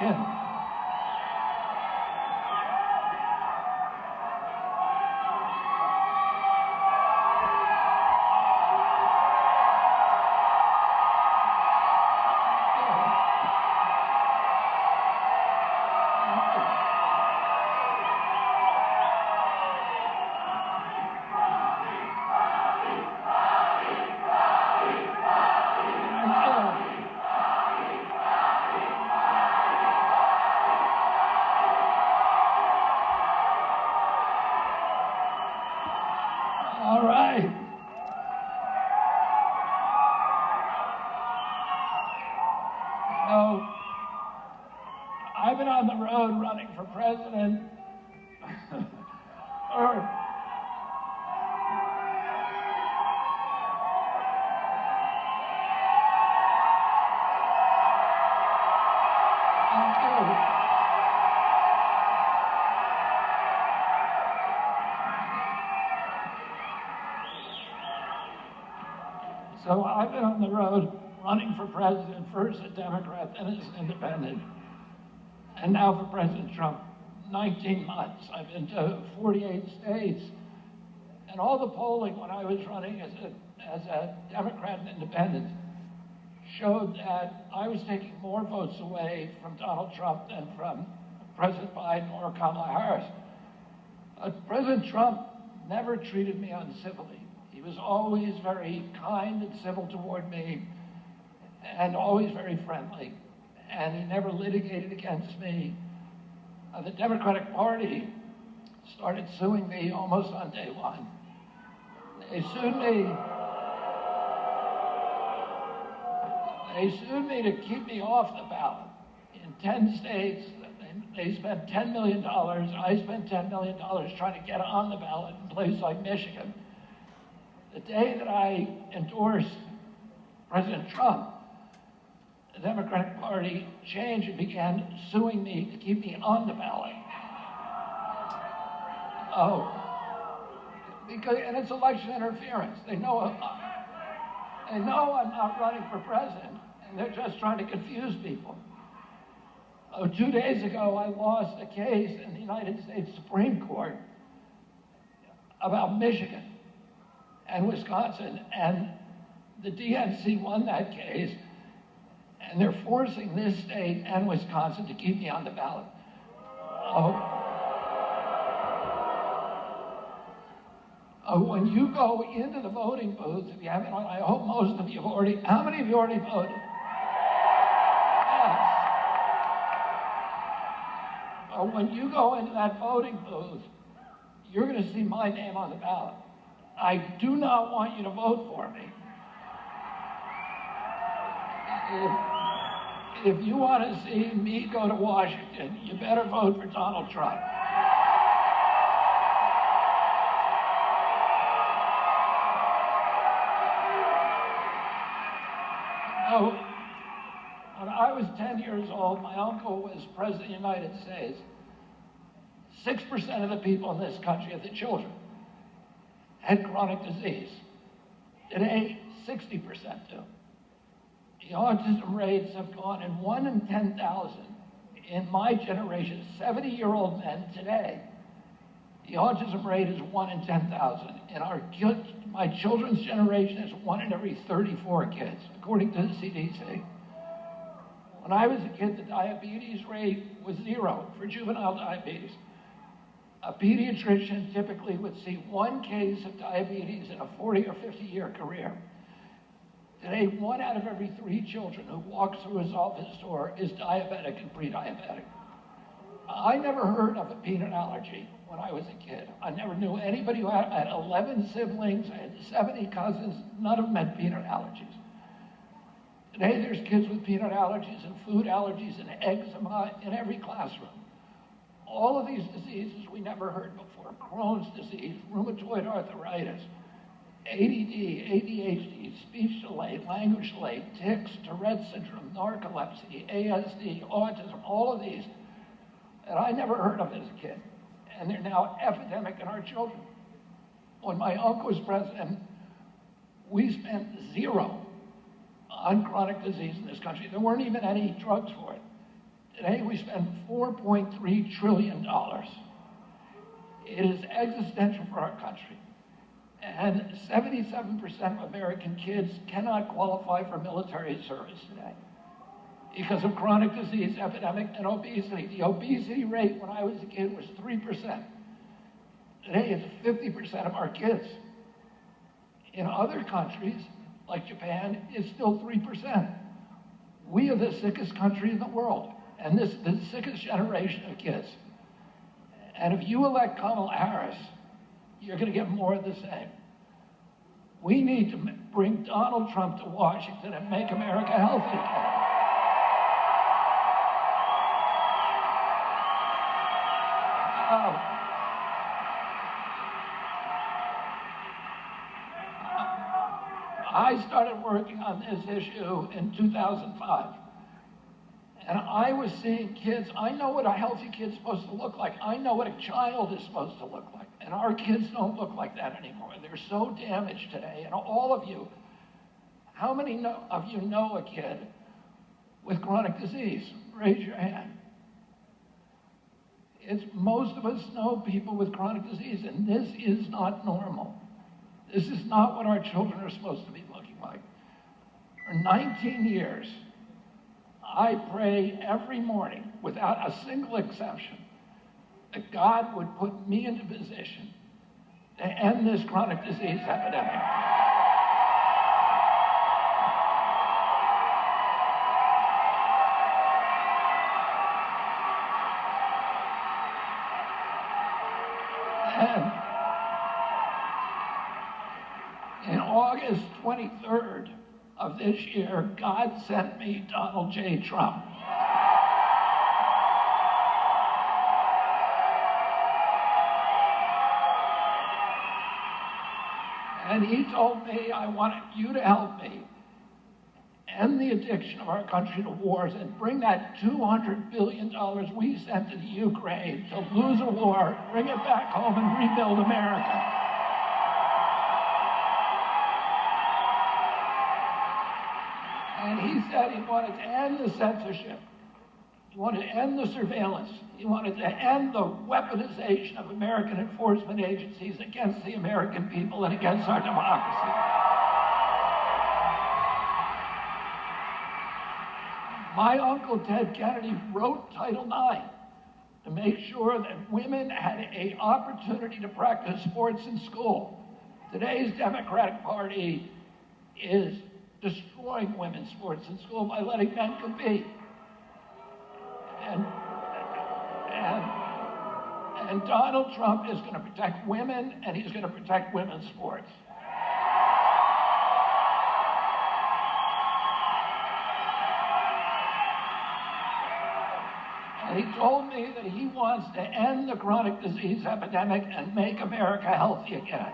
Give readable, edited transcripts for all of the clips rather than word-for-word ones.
Michigan. All right. So, I've been on the road running for president for So I've been on the road running for president, first a Democrat, then as an independent, and now for President Trump. 19 months. I've been to 48 states, and all the polling when I was running as a Democrat and independent showed that I was taking more votes away from Donald Trump than from President Biden or Kamala Harris. President Trump never treated me uncivilly. He was always very kind and civil toward me, and always very friendly. And he never litigated against me. The Democratic Party started suing me almost on day one. They sued me to keep me off the ballot. In 10 states, they spent $10 million. I spent $10 million trying to get on the ballot in places like Michigan. The day that I endorsed President Trump, the Democratic Party changed and began suing me to keep me on the ballot. And it's election interference. They know I'm not running for president, and they're just trying to confuse people. 2 days ago, I lost a case in the United States Supreme Court about Michigan and Wisconsin, and the DNC won that case, and they're forcing this state and Wisconsin to keep me on the ballot. When you go into the voting booths, if you haven't, I hope most of you have already, how many of you already voted? Yes. When you go into that voting booth, you're going to see my name on the ballot. I do not want you to vote for me. If you want to see me go to Washington, you better vote for Donald Trump. When I was 10 years old, my uncle was president of the United States. 6% of the people in this country, of the children, had chronic disease. Today, 60% do. The autism rates have gone in 1 in 10,000. In my generation, 70-year-old men today, the autism rate is 1 in 10,000. In my children's generation, it's 1 in every 34 kids, according to the CDC. When I was a kid, the diabetes rate was 0 for juvenile diabetes. A pediatrician typically would see 1 case of diabetes in a 40 or 50-year career. Today, 1 out of every 3 children who walk through his office door is diabetic and pre-diabetic. I never heard of a peanut allergy when I was a kid. I never knew anybody who had 11 siblings, I had 70 cousins, none of them had peanut allergies. Today, there's kids with peanut allergies and food allergies and eczema in every classroom. All of these diseases we never heard before: Crohn's disease, rheumatoid arthritis, ADD, ADHD, speech delay, language delay, tics, Tourette syndrome, narcolepsy, ASD, autism, all of these that I never heard of as a kid. And they're now epidemic in our children. When my uncle was president, we spent 0 on chronic disease in this country. There weren't even any drugs for it. Today we spend $4.3 trillion. It is existential for our country. And 77% of American kids cannot qualify for military service today because of chronic disease epidemic and obesity. The obesity rate when I was a kid was 3%. Today it's 50% of our kids. In other countries, like Japan, it's still 3%. We are the sickest country in the world, and this is the sickest generation of kids. And if you elect Kamala Harris, you're going to get more of the same. We need to bring Donald Trump to Washington and make America healthy again. I started working on this issue in 2005. And I was seeing kids, I know what a healthy kid's supposed to look like. I know what a child is supposed to look like. And our kids don't look like that anymore. They're so damaged today. And all of you, how many of you know a kid with chronic disease? Raise your hand. Most of us know people with chronic disease, and this is not normal. This is not what our children are supposed to be looking like. For 19 years, I pray every morning, without a single exception, that God would put me into position to end this chronic disease epidemic. And in August 23rd of this year, God sent me Donald J. Trump. And he told me, I want you to help me end the addiction of our country to wars and bring that $200 billion we sent to the Ukraine to lose a war, bring it back home and rebuild America. And he said he wanted to end the censorship. He wanted to end the surveillance. He wanted to end the weaponization of American enforcement agencies against the American people and against our democracy. My uncle Ted Kennedy wrote Title IX to make sure that women had an opportunity to practice sports in school. Today's Democratic Party is destroying women's sports in school by letting men compete. And Donald Trump is going to protect women, and he's going to protect women's sports. And he told me that he wants to end the chronic disease epidemic and make America healthy again.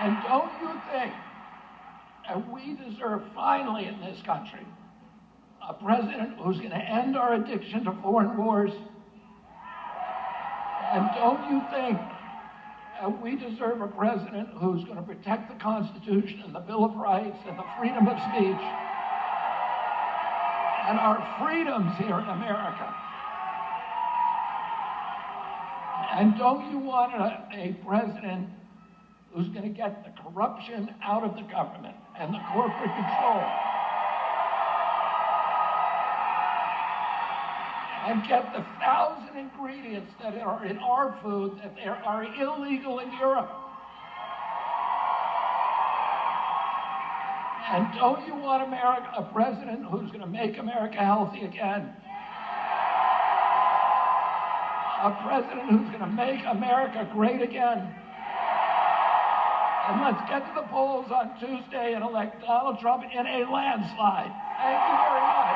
And don't you think that we deserve finally in this country a president who's going to end our addiction to foreign wars? And don't you think that we deserve a president who's going to protect the Constitution and the Bill of Rights and the freedom of speech and our freedoms here in America? And don't you want a president who's going to get the corruption out of the government and the corporate control and get the 1,000 ingredients that are in our food that are illegal in Europe? And don't you want a president who's going to make America healthy again? A president who's going to make America great again? And let's get to the polls on Tuesday and elect Donald Trump in a landslide. Thank you very much.